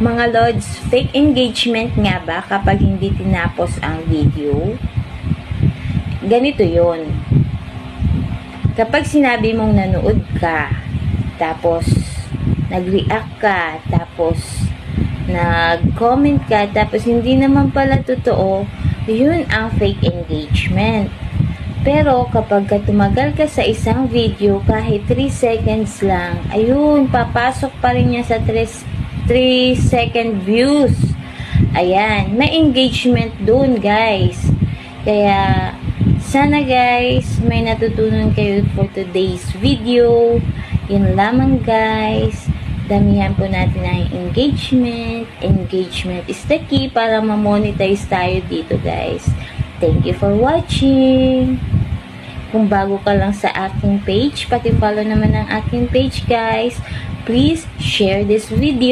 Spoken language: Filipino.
Mga Lods, fake engagement nga ba kapag hindi tinapos ang video? Ganito yon. Kapag sinabi mong nanood ka, tapos nag-react ka, tapos nag-comment ka, tapos hindi naman pala totoo, yun ang fake engagement. Pero kapag tumagal ka sa isang video, kahit 3 seconds lang, ayun, papasok pa rin niya sa 3 second views. Ayan, may engagement dun, guys. Kaya, sana guys, may natutunan kayo for today's video. Yun lamang guys. Damihan po natin ang engagement. Engagement is the key para ma-monetize tayo dito guys. Thank you for watching. Kung bago ka lang sa aking page, paki-follow naman ang aking page guys. Please share this video.